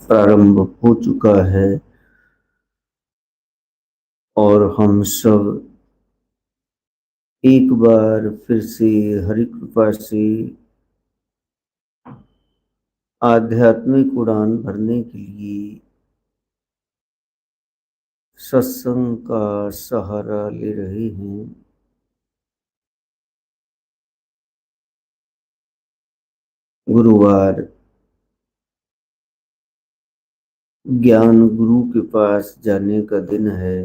प्रारंभ हो चुका है और हम सब एक बार फिर से हरि कृपा से आध्यात्मिक उड़ान भरने के लिए सत्संग का सहारा ले रहे हैं। गुरुवार ज्ञान गुरु के पास जाने का दिन है।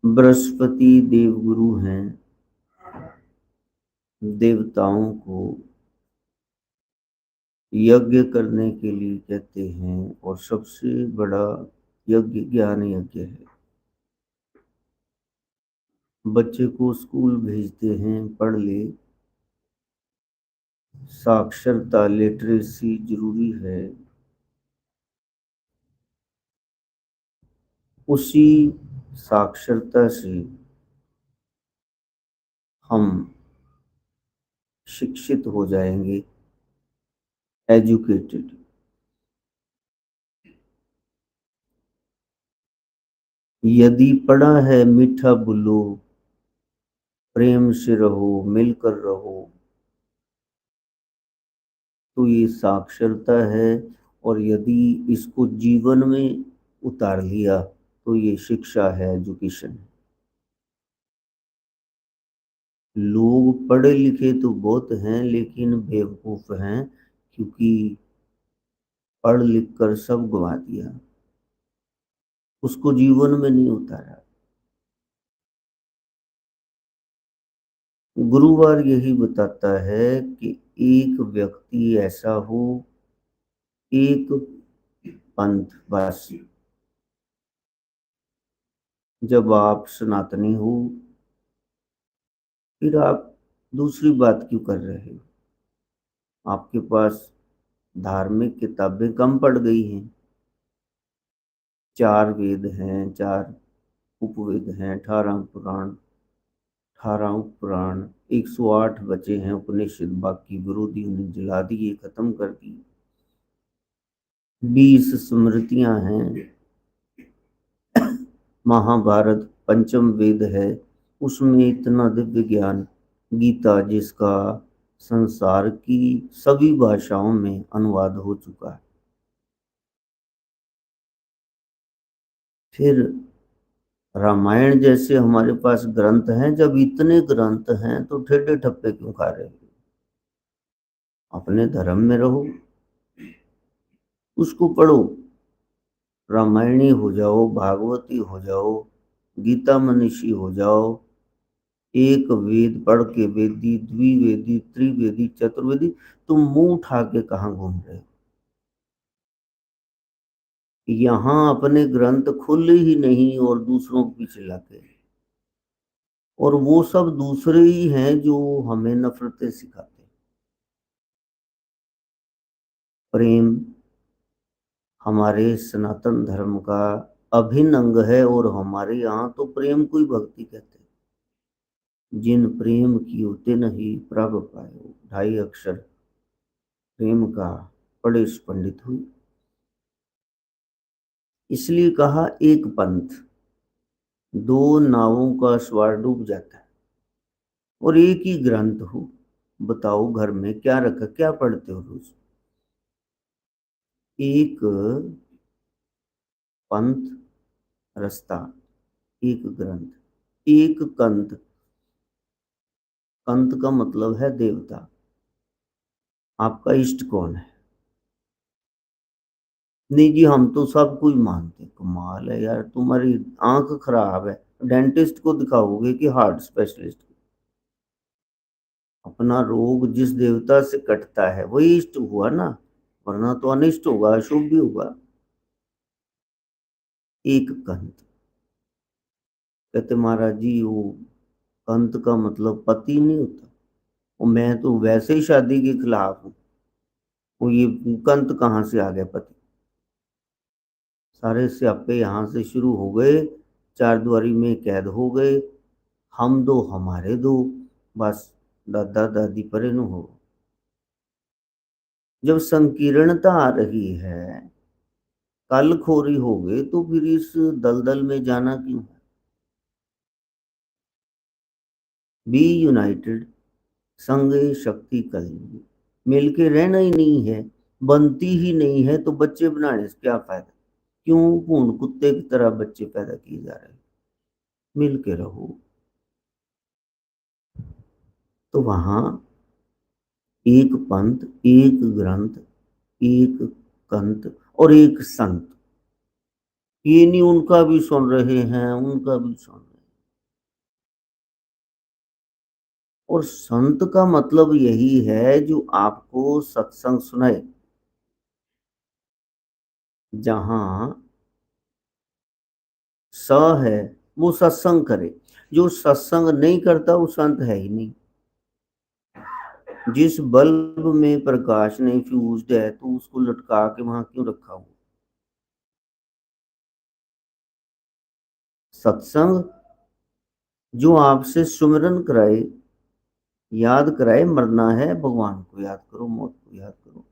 बृहस्पति देवगुरु हैं, देवताओं को यज्ञ करने के लिए कहते हैं और सबसे बड़ा यज्ञ ज्ञान यज्ञ है। बच्चे को स्कूल भेजते हैं, पढ़ ले। साक्षरता लिटरेसी जरूरी है। उसी साक्षरता से हम शिक्षित हो जाएंगे, एजुकेटेड। यदि पढ़ा है मीठा बोलो, प्रेम से रहो, मिलकर रहो, तो ये साक्षरता है। और यदि इसको जीवन में उतार लिया तो ये शिक्षा है, एजुकेशन। लोग पढ़े लिखे तो बहुत हैं लेकिन बेवकूफ हैं, क्योंकि पढ़ लिख कर सब गंवा दिया, उसको जीवन में नहीं उतारा। गुरुवार यही बताता है कि एक व्यक्ति ऐसा हो, एक पंथवासी। जब आप सनातनी हो, फिर आप दूसरी बात क्यों कर रहे हो? आपके पास धार्मिक किताबें कम पड़ गई हैं। 4 वेद हैं, 4 उपवेद हैं, 18 पुराण, 18 उपपुराण, 108 बचे हैं उपनिषद, बाकी विरोधियों ने जला दिए, खत्म कर दिए। 20 स्मृतियां हैं। महाभारत पंचम वेद है, उसमें इतना दिव्य ज्ञान। गीता जिसका संसार की सभी भाषाओं में अनुवाद हो चुका है। फिर रामायण जैसे हमारे पास ग्रंथ हैं। जब इतने ग्रंथ हैं तो ठेडे ठप्पे क्यों खा रहे हो? अपने धर्म में रहो, उसको पढ़ो। रामायणी हो जाओ, भागवती हो जाओ, गीता मनीषी हो जाओ। एक वेद पढ़ के वेदी, द्विवेदी, त्रिवेदी, चतुर्वेदी, तुम मुंह उठा के कहाँ घूम रहे हो? यहाँ अपने ग्रंथ खुले ही नहीं और दूसरों के पीछे लगे। और वो सब दूसरे ही हैं जो हमें नफरतें सिखाते हैं। प्रेम हमारे सनातन धर्म का अभिन्न अंग है और हमारे यहाँ तो प्रेम को ही भक्ति कहते हैं। जिन प्रेम की होते नहीं प्रभ पायो, 2.5 अक्षर प्रेम का बड़े पंडित हुए। इसलिए कहा एक पंथ, 2 नावों का स्वार डूब जाता है। और एक ही ग्रंथ हो, बताओ घर में क्या रखा, क्या पढ़ते हो रोज? एक पंथ, रास्ता, एक ग्रंथ, एक कंत। कंत का मतलब है देवता। आपका इष्ट कौन है? नहीं जी, हम तो सब कुछ मानते। कमाल है यार, तुम्हारी आंख खराब है। डेंटिस्ट को दिखाओगे कि हार्ट स्पेशलिस्ट? अपना रोग जिस देवता से कटता है वही इष्ट हुआ ना, वरना तो अनिष्ट होगा, अशुभ भी होगा। एक कंत कहते महाराज जी, वो कंत का मतलब पति नहीं होता। और मैं तो वैसे ही शादी के खिलाफ हूँ। वो ये कंत कहाँ से आ गया पति? सारे स्यापे यहाँ से शुरू हो गए, 4 द्वारी में कैद हो गए। हम दो हमारे दो, बस दादा दादी परे न हो। जब संकीर्णता आ रही है, कल खोरी हो गए, तो फिर इस दलदल में जाना क्यों है? बी यूनाइटेड, संगे शक्ति कल, मिलके रहना ही नहीं है, बनती ही नहीं है, तो बच्चे बनाने से क्या फायदा? क्यों भून कुत्ते की तरह बच्चे पैदा किए जा रहे हैं? मिल के रहो। तो वहां एक पंथ, एक ग्रंथ, एक कंत और एक संत, ये नहीं उनका भी सुन रहे हैं, उनका भी सुन रहे हैं। और संत का मतलब यही है जो आपको सत्संग सुनाए, जहां स है वो सत्संग करे। जो सत्संग नहीं करता वो संत है ही नहीं। जिस बल्ब में प्रकाश नहीं फ्यूज्ड है, तो उसको लटका के वहां क्यों रखा हुआ? सत्संग जो आपसे सुमिरन कराए, याद कराए, मरना है भगवान को याद करो, मौत को याद करो।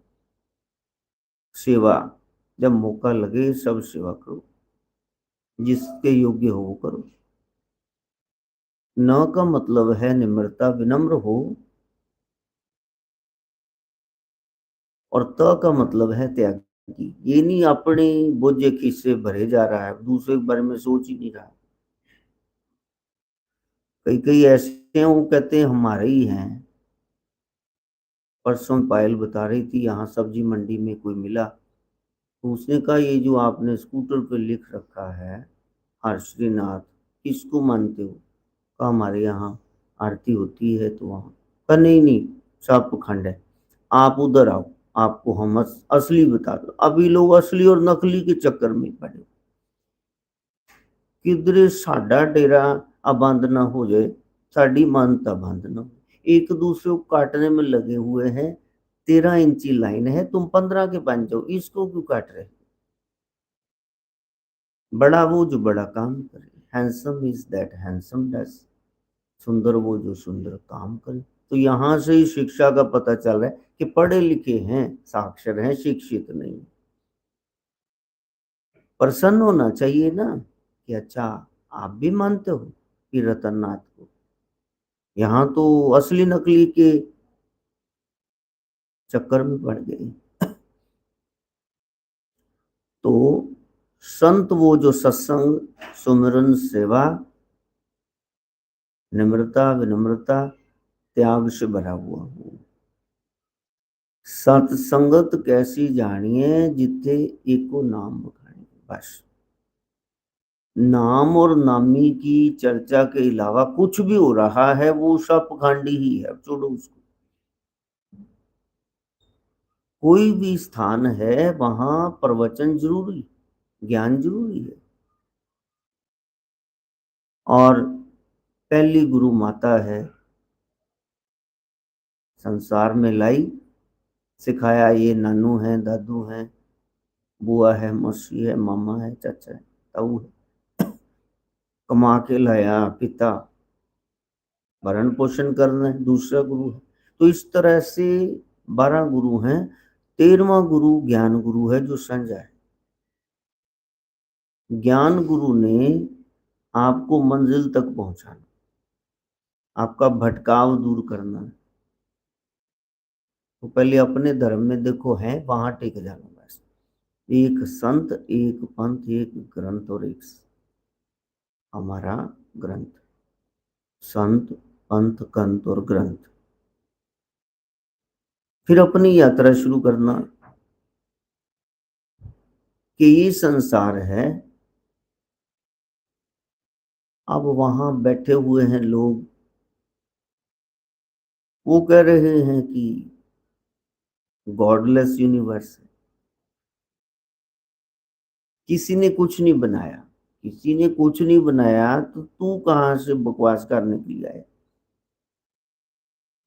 सेवा, जब मौका लगे सब सेवा करो, जिसके योग्य हो वो करो। न का मतलब है निम्रता, विनम्र हो। और त का मतलब है त्यागी। ये नहीं अपने बोझे खिस्से भरे जा रहा है, दूसरे के बारे में सोच ही नहीं रहा। कई कई ऐसे हैं वो कहते हैं हमारे ही हैं। परसों पायल बता रही थी, यहाँ सब्जी मंडी में कोई मिला, तो उसने कहा ये जो आपने स्कूटर पे लिख रखा है हर्षनाथ, किसको मानते हो? कहा हमारे यहाँ आरती होती है तो वहाँ। कहा नहीं नहीं, सब पखंड है, आप उधर आओ, आपको हम असली बता दो। अभी लोग असली और नकली के चक्कर में पड़े। किधरे साडा डेरा बंद ना हो जाए, साड़ी मानता बंद ना हो। एक दूसरे को काटने में लगे हुए हैं। 13 इंची लाइन है, तुम 15 के बन जाओ, इसको क्यों काट रहे? बड़ा वो जो बड़ा काम करे, हैंडसम इज दैट हैंडसम डस, सुंदर वो जो सुंदर काम करे। तो यहाँ से ही शिक्षा का पता चल रहा है कि पढ़े लिखे हैं, साक्षर हैं, शिक्षित नहीं। प्रसन्न होना चाहिए ना कि अच्छा, आप भी मानते हो कि रतननाथ को। यहाँ तो असली नकली के चक्कर में पड़ गए। तो संत वो जो सत्संग, सुमिरन, सेवा, निम्रता, विनम्रता, त्याग से भरा हुआ हो। सत्संगत कैसी जानिए जिथे एको नाम बखाने। बस नाम और नामी की चर्चा के अलावा कुछ भी हो रहा है वो सब पखंडी ही है, छोड़ो उसको। कोई भी स्थान है वहां प्रवचन जरूरी, ज्ञान जरूरी है। और पहली गुरु माता है, संसार में लाई, सिखाया ये नानू है, दादू है, बुआ है, मौसी है, मामा है, चाचा है, ताऊ है। कमा के लाया पिता, भरण पोषण करना है दूसरा गुरु है। तो इस तरह से 12 गुरु हैं। 13वां गुरु ज्ञान गुरु है जो संजय है। ज्ञान गुरु ने आपको मंजिल तक पहुंचाना, आपका भटकाव दूर करना है। तो पहले अपने धर्म में देखो है, वहां टिक जाना बस। एक संत, एक पंथ, एक ग्रंथ और एक हमारा ग्रंथ। संत, पंथ, कंत और ग्रंथ। फिर अपनी यात्रा शुरू करना कि ये संसार है। अब वहां बैठे हुए हैं लोग, वो कह रहे हैं कि गॉडलेस यूनिवर्स है, किसी ने कुछ नहीं बनाया। किसी ने कुछ नहीं बनाया तो तू कहां से बकवास करने के लिए आया?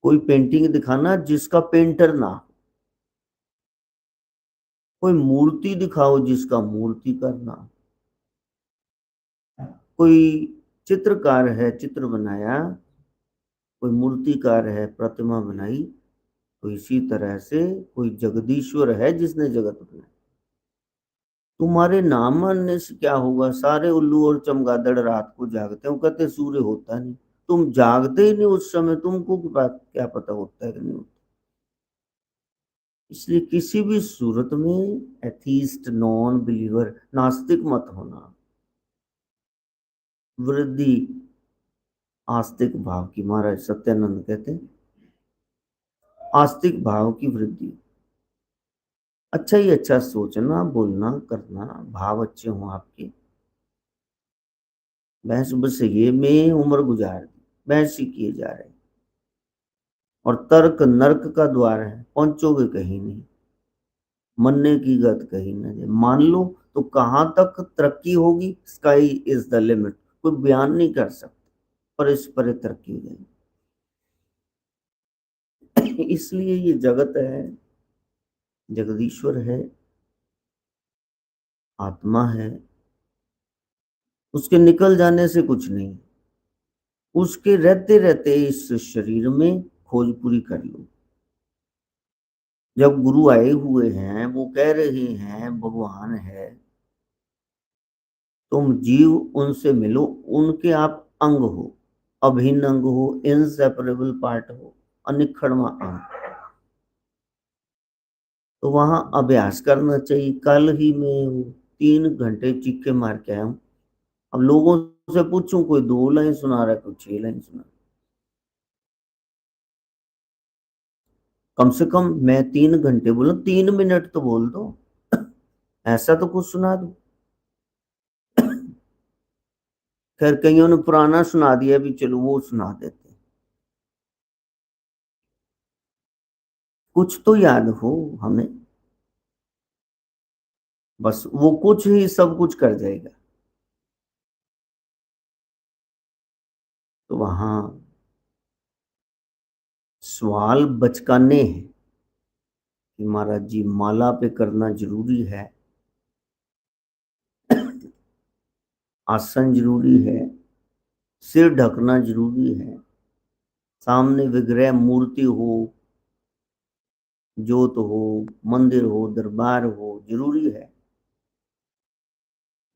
कोई पेंटिंग दिखाना जिसका पेंटर ना हो, कोई मूर्ति दिखाओ जिसका मूर्ति करना। कोई चित्रकार है, चित्र बनाया, कोई मूर्तिकार है, प्रतिमा बनाई, तो इसी तरह से कोई जगदीश्वर है जिसने जगत बनाया। तुम्हारे नाम मानने से क्या होगा? सारे उल्लू और चमगादड़ रात को जागते हैं, वो कहते सूर्य होता नहीं। तुम जागते ही नहीं उस समय, तुमको क्या पता होता है कि नहीं होता। इसलिए किसी भी सूरत में एथीस्ट, नॉन बिलीवर, नास्तिक मत होना। वृद्धि आस्तिक भाव की, महाराज सत्यानंद कहते हैं आस्तिक भाव की वृद्धि। अच्छा ही अच्छा सोचना, बोलना, करना, भाव अच्छे हों आपके। बहस बस ये में उम्र गुजार दी, बहस ही किए जा रहे हैं। और तर्क नर्क का द्वार है, पहुंचोगे कहीं नहीं। मनने की गत कहीं नहीं, मान लो तो कहां तक तरक्की होगी? स्काई इज द लिमिट, कोई बयान नहीं कर सकता, पर इस पर तरक्की हो जाएगी। इसलिए ये जगत है, जगदीश्वर है, आत्मा है, उसके निकल जाने से कुछ नहीं। उसके रहते रहते इस शरीर में खोज पूरी कर लो। जब गुरु आए हुए हैं, वो कह रहे हैं भगवान है, तुम जीव उनसे मिलो, उनके आप अंग हो, अभिन्न अंग हो, इनसेपरेबल पार्ट हो, अनिखड़वा अंग। तो वहां अभ्यास करना चाहिए। कल ही मैं 3 घंटे चीखे मार के आया हूं। अब लोगों से पूछूं, कोई 2 लाइन सुना रहा है, कोई 6 लाइन सुना। कम से कम मैं 3 घंटे बोला, 3 मिनट तो बोल दो, ऐसा तो कुछ सुना दो। खैर कईयों ने पुराना सुना दिया, भी चलो वो सुना देते। कुछ तो याद हो हमें, बस वो कुछ ही सब कुछ कर जाएगा। तो वहां सवाल बचकाने हैं कि महाराज जी माला पे करना जरूरी है, आसन जरूरी है, सिर ढकना जरूरी है, सामने विग्रह मूर्ति हो, जोत हो, मंदिर हो, दरबार हो, जरूरी है।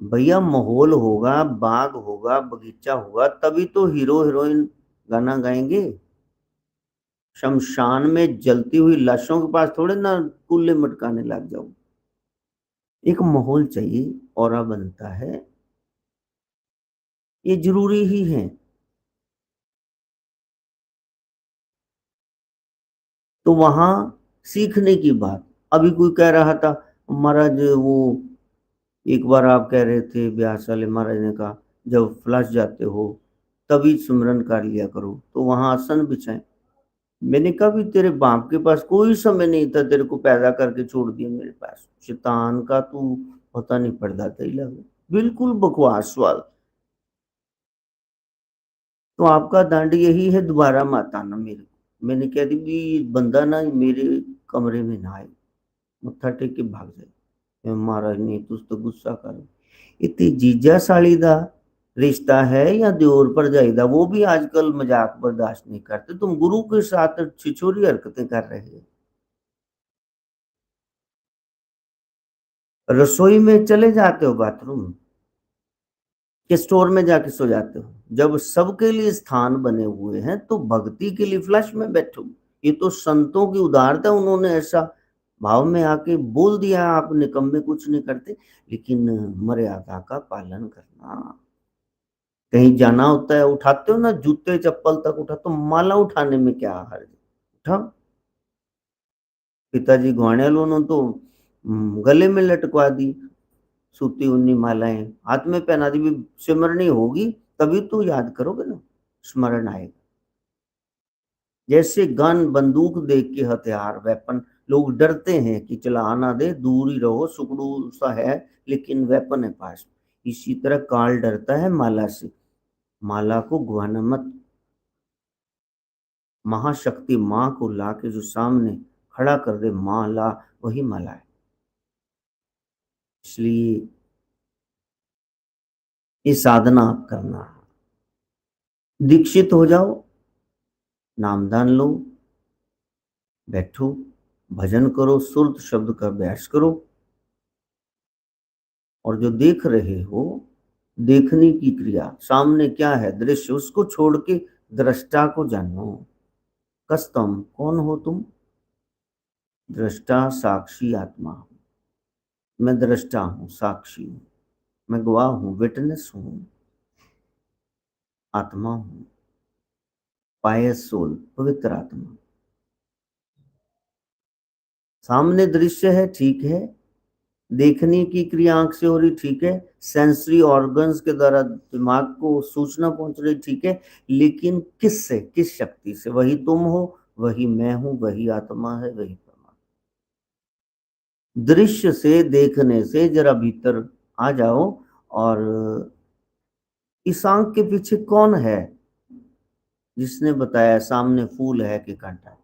भैया माहौल होगा, बाग होगा, बगीचा होगा, तभी तो हीरो हीरोइन गाना गाएंगे। शमशान में जलती हुई लाशों के पास थोड़े ना कूले मटकाने लग जाओ। एक माहौल चाहिए, ऑरा बनता है, ये जरूरी ही है। तो वहां सीखने की बात। अभी कोई कह रहा था महाराज, वो एक बार आप कह रहे थे, ब्यास वाले महाराज ने कहा जब फ्लश जाते हो तभी सिमरन कर लिया करो, तो वहां आसन बिछाएं। मैंने कहा भी तेरे बाप के पास कोई समय नहीं था, तेरे को पैदा करके छोड़ दिया मेरे पास, शैतान का तू पता नहीं पड़ता ही लगे। बिल्कुल बकवास सवाल। तो आपका दंड यही है, दोबारा मत आना मेरे को। मैंने कह दी भी बंदा ना मेरे कमरे में ना आए, मत्था टेक के भाग जाए। महाराज ने तुझ तो गुस्सा कर, इतनी जीजा साली दा रिश्ता है या दियोर भरजाई दा, वो भी आजकल मजाक बर्दाश्त नहीं करते। तुम गुरु के साथ छिछोरी हरकतें कर रहे हो। रसोई में चले जाते हो बाथरूम के, स्टोर में जाके सो जाते हो? जब सबके लिए स्थान बने हुए हैं तो भक्ति के लिए फ्लश में बैठो। ये तो संतों की उदारता, उन्होंने ऐसा भाव में आके बोल दिया, आप निकम्मे कुछ नहीं करते। लेकिन मर्यादा का पालन करना। कहीं जाना होता है, उठाते हो ना, जूते चप्पल तक उठा, तो माला उठाने में क्या हर्ज? उठाओ। पिताजी ग्वाणिया लोगों तो गले में लटकवा दी सूती उन्नी मालाएं, हाथ में पहना दी। भी सिमरनी होगी तभी तो याद करोगे ना, स्मरण आएगा। जैसे गन, बंदूक देख के हथियार, वेपन, लोग डरते हैं कि चला आना दे, दूर ही रहो, सुकड़ू सा है लेकिन वेपन है पास। इसी तरह काल डरता है माला से। माला को गवाना मत। महाशक्ति माँ को लाके जो सामने खड़ा कर दे, माला वही माला है। इसलिए ये साधना आप करना। दीक्षित हो जाओ, नामदान लो, बैठो, भजन करो, सुरत शब्द का अभ्यास करो, और जो देख रहे हो, देखने की क्रिया, सामने क्या है दृश्य, उसको छोड़ के दृष्टा को जानो। कस्तम, कौन हो तुम? दृष्टा साक्षी आत्मा। मैं दृष्टा हूं, साक्षी हूं, मैं गवाह हूं, विटनेस हूं, आत्मा हूं, पायस सोल, पवित्र आत्मा। सामने दृश्य है, ठीक है, देखने की क्रिया आंख से हो रही, ठीक है, सेंसरी ऑर्गन्स के द्वारा दिमाग को सूचना पहुंच रही, ठीक है, लेकिन किससे, किस शक्ति से? वही तुम हो, वही मैं हूं, वही आत्मा है, वही परमात्मा। दृश्य से, देखने से जरा भीतर आ जाओ, और इस आंख के पीछे कौन है जिसने बताया सामने फूल है कि कांटा है?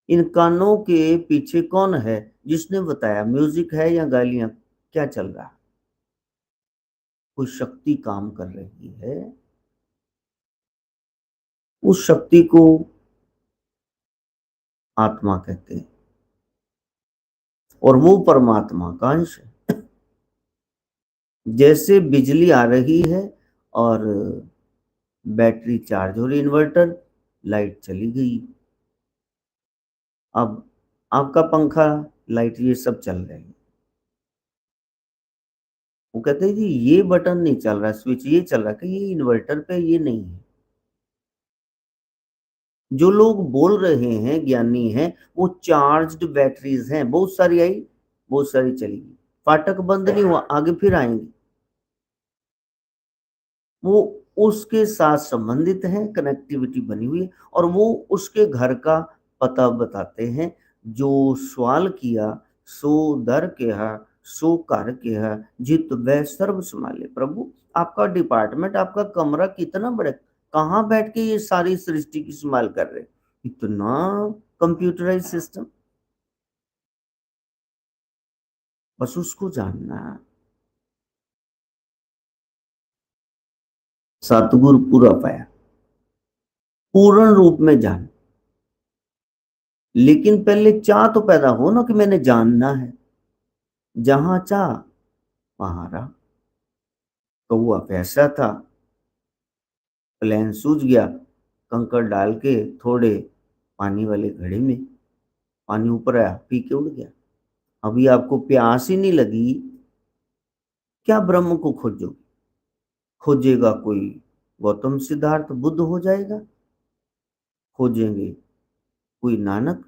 इन कानों के पीछे कौन है जिसने बताया म्यूजिक है या गालियां, क्या चल रहा है? कोई शक्ति काम कर रही है, उस शक्ति को आत्मा कहते हैं, और वो परमात्मा का अंश है। जैसे बिजली आ रही है और बैटरी चार्ज हो रही, इन्वर्टर, लाइट चली गई, अब आपका पंखा, लाइट, ये सब चल रहे हैं। वो कहते हैं जी ये बटन नहीं चल रहा, स्विच ये चल रहा, कि ये इन्वर्टर पे ये नहीं है। जो लोग बोल रहे हैं ज्ञानी हैं, वो चार्ज्ड बैटरीज हैं, बहुत सारी आई, बहुत सारी चली गई, फाटक बंद नहीं हुआ, आगे फिर आएंगे। वो उसके साथ संबंधित हैं, कनेक्टिविटी बनी हुई है, और वो उसके घर का पता बताते हैं। जो सवाल किया सो दर केहा, सो कर केहा, जित वह सर्व संभाले। प्रभु, आपका डिपार्टमेंट, आपका कमरा कितना बड़ा, कहाँ बैठ के ये सारी सृष्टि की संभाल कर रहे? इतना कंप्यूटराइज सिस्टम, बस उसको जानना। सतगुरु पूरा पाया, पूर्ण रूप में जान, लेकिन पहले चाह तो पैदा हो ना कि मैंने जानना है। जहां चाह वहां रहा। कौआ पैसा था, प्लेन सूझ गया, कंकड़ डाल के थोड़े पानी वाले घड़े में, पानी ऊपर आया, पी के उड़ गया। अभी आपको प्यास ही नहीं लगी, क्या ब्रह्म को खोजोगे? खोजेगा कोई गौतम सिद्धार्थ बुद्ध हो जाएगा, खोजेंगे कोई नानक,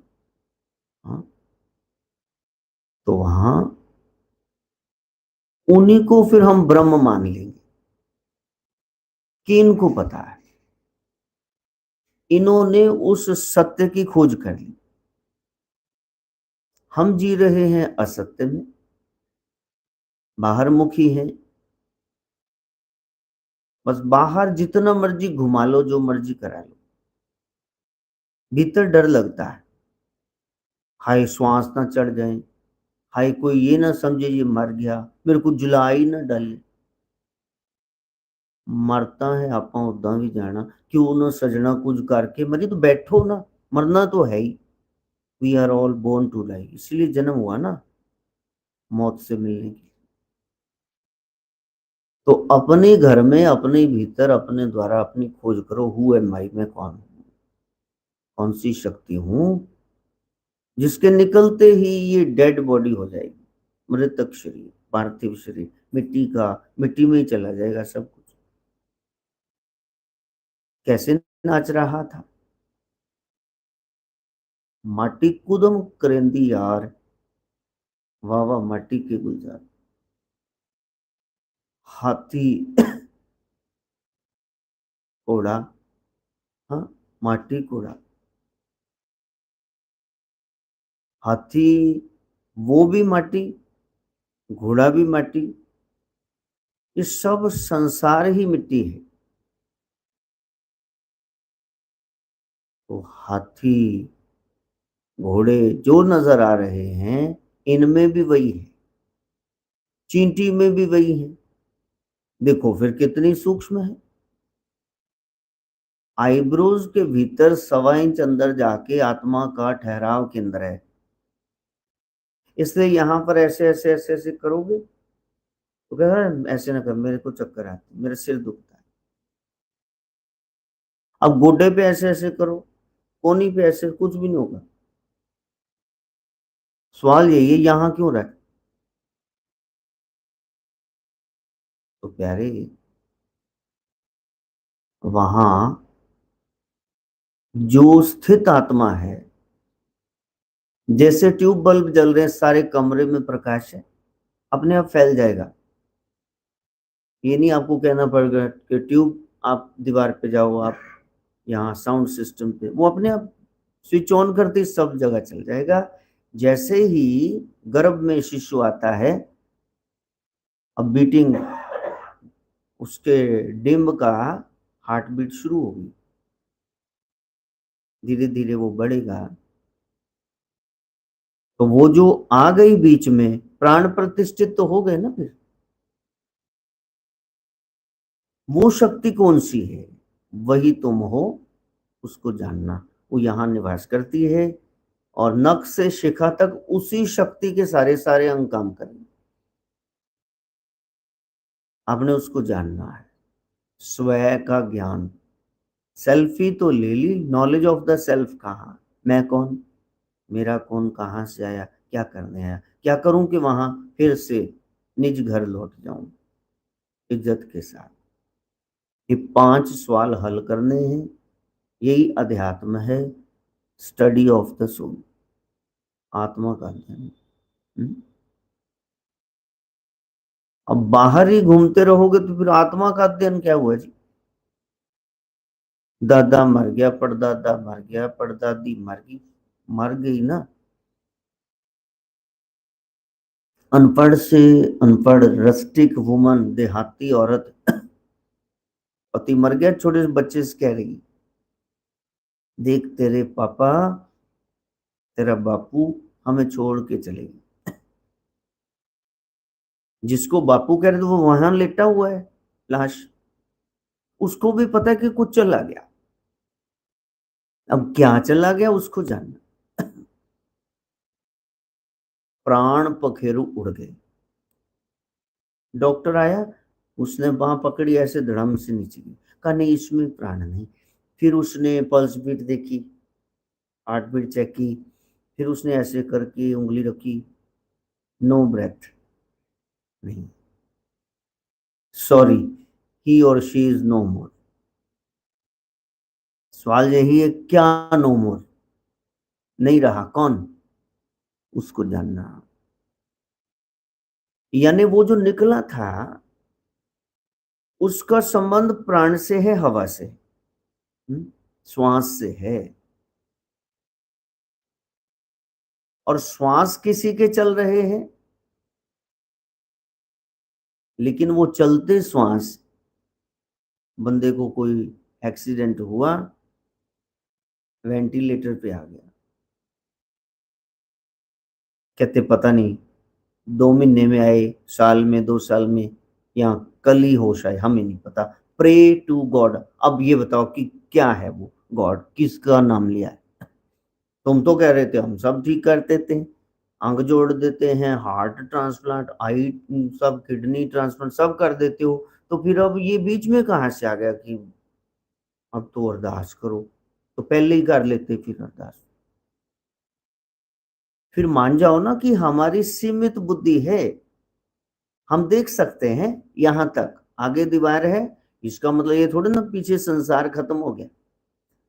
हाँ, तो वहां उन्हीं को फिर हम ब्रह्म मान लेंगे कि इनको पता है, इन्होंने उस सत्य की खोज कर ली। हम जी रहे हैं असत्य में, बाहर मुखी हैं, बस बाहर जितना मर्जी घुमा लो, जो मर्जी करा लो, भीतर डर लगता है, हाय श्वास ना चढ़ जाए, हाय कोई ये ना समझे ये मर गया, मेरे को जुलाई ना डाले। मरता है ਆਪਾਂ उदा भी जाना, क्यों ना सजना कुछ करके मरी, तो बैठो ना, मरना तो है ही। We are all born to die, इसलिए जन्म हुआ ना, मौत से मिलने की। तो अपने घर में, अपने भीतर, अपने द्वारा अपनी खोज करो, हु एम आई, मैं कौन हूं, कौन सी शक्ति हूं, जिसके निकलते ही ये डेड बॉडी हो जाएगी, मृतक शरीर, पार्थिव शरीर, मिट्टी का, मिट्टी में ही चला जाएगा सब कुछ। कैसे नाच रहा था? माटी कुदम करेंदी यार, वाह वाह माटी के गुलजार। हाथी घोड़ा, हाँ, माटी घोड़ा, हाथी वो भी माटी, घोड़ा भी माटी, ये सब संसार ही मिट्टी है। तो हाथी, घोड़े जो नजर आ रहे हैं, इनमें भी वही है, चींटी में भी वही है। देखो फिर कितनी सूक्ष्म है। आईब्रोज के भीतर 1.25 इंच अंदर जाके आत्मा का ठहराव केंद्र है। इसलिए यहां पर ऐसे ऐसे ऐसे ऐसे करोगे तो कह रहा है ऐसे ना कर, मेरे को चक्कर आती, मेरा सिर दुखता है। अब गोडे पे ऐसे ऐसे करो, कोनी पे ऐसे, कुछ भी नहीं होगा। सवाल यही है, यहां क्यों रहे? तो प्यारे, वहां जो स्थित आत्मा है, जैसे ट्यूब बल्ब जल रहे हैं, सारे कमरे में प्रकाश है, अपने आप फैल जाएगा। ये नहीं आपको कहना पड़ेगा कि ट्यूब आप दीवार पे जाओ, आप यहाँ साउंड सिस्टम पे, वो अपने आप स्विच ऑन करते ही सब जगह चल जाएगा। जैसे ही गर्भ में शिशु आता है, अब बीटिंग उसके डिम्ब का हार्ट बीट शुरू होगी, धीरे धीरे वो बढ़ेगा। तो वो जो आ गई बीच में, प्राण प्रतिष्ठित तो हो गए ना। फिर वो शक्ति कौन सी है? वही तुम हो, उसको जानना। वो यहां निवास करती है और नख से शिखा तक उसी शक्ति के सारे सारे अंग काम करेंगे। आपने उसको जानना है। स्वयं का ज्ञान, सेल्फी तो ले ली, नॉलेज ऑफ द सेल्फ कहाँ? मैं कौन, मेरा कौन, कहाँ से आया, क्या करने आया, क्या करूं कि वहां फिर से निज घर लौट जाऊं इज्जत के साथ। ये 5 सवाल हल करने हैं। यही अध्यात्म है, स्टडी ऑफ द सोल, आत्मा का अध्ययन। अब बाहर ही घूमते रहोगे तो फिर आत्मा का अध्ययन क्या हुआ जी? दादा मर गया, परदादा मर गया, परदादी मर गई, मर गई ना। अनपढ़ से अनपढ़ रस्टिक वुमन, देहाती औरत, पति मर गया, छोटे से बच्चे से कह रही, देख तेरे पापा, तेरा बापू हमें छोड़ के चले गए। जिसको बापू कह रहे थे वो वहां लेटा हुआ है लाश, उसको भी पता है कि कुछ चला गया। अब क्या चला गया उसको जानना। प्राण पखेरु उड़ गए। डॉक्टर आया, उसने बाह पकड़ी, ऐसे धड़म से नीचे गिरी, कहा नहीं इसमें प्राण नहीं। फिर उसने पल्स बीट देखी, हार्ट बीट चेक की, फिर उसने ऐसे करके उंगली रखी, नो ब्रेथ, नहीं, सॉरी, ही और शी इज नो मोर। सवाल यही है, क्या नो मोर? नहीं रहा, कौन? उसको जानना। यानी वो जो निकला था उसका संबंध प्राण से है, हवा से, श्वास से है। और श्वास किसी के चल रहे हैं, लेकिन वो चलते श्वास, बंदे को कोई एक्सीडेंट हुआ, वेंटिलेटर पे आ गया, कहते पता नहीं 2 महीने में आए, साल में, 2 साल में, या कल ही होश आए, हमें नहीं पता। Pray to God. अब ये बताओ कि क्या है वो गॉड, किसका नाम लिया है? तुम तो कह रहे थे हम सब ठीक कर देते हैं, अंग जोड़ देते हैं, हार्ट ट्रांसप्लांट, आई, सब किडनी ट्रांसप्लांट सब कर देते हो, तो फिर अब ये बीच में कहाँ से आ गया कि अब तो अरदास करो? तो पहले ही कर लेते फिर अरदास। फिर मान जाओ ना कि हमारी सीमित बुद्धि है, हम देख सकते हैं यहां तक, आगे दीवार है, इसका मतलब ये थोड़ा ना पीछे संसार खत्म हो गया।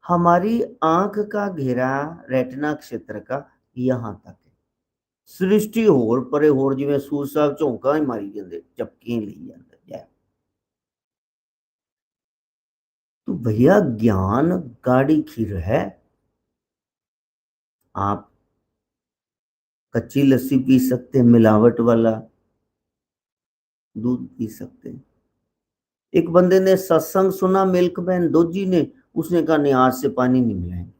हमारी आंख का घेरा रेटिना क्षेत्र का यहां तक है। सृष्टि होर परे होर, जिवें सूर साहब झोंका ही मारी जाते, चपकी ली जाते। तो भैया ज्ञान गाढ़ी खीर है। आप कच्ची लस्सी पी सकते हैं, मिलावट वाला दूध पी सकते हैं। एक बंदे ने सत्संग सुना, मिल्क मैन दोजी ने, उसने कहा नहीं आज से पानी नहीं मिलाएंगे,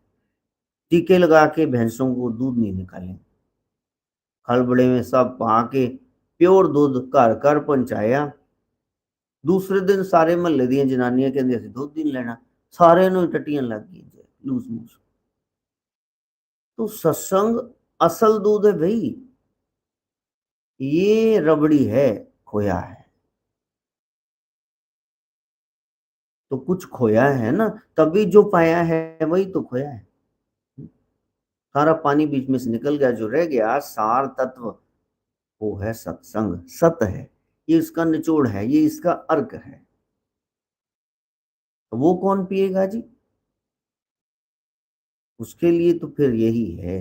टीके लगा के भैंसों को दूध नहीं निकालें। खलबड़े में सब पा के प्योर दूध घर घर पहुंचाया। दूसरे दिन सारे महल्ले दी जनानियां कहंदियां सी दूध नहीं लेना, सारे नु टट्टियां लग गई लूज मोशन। तो सत्संग असल दूध है भाई, ये रबड़ी है, खोया है। तो कुछ खोया है ना, तभी जो पाया है वही तो खोया है। सारा पानी बीच में से निकल गया, जो रह गया सार तत्व वो है सत्संग, सत है, ये इसका निचोड़ है, ये इसका अर्क है। तो वो कौन पिएगा जी? उसके लिए तो फिर यही है,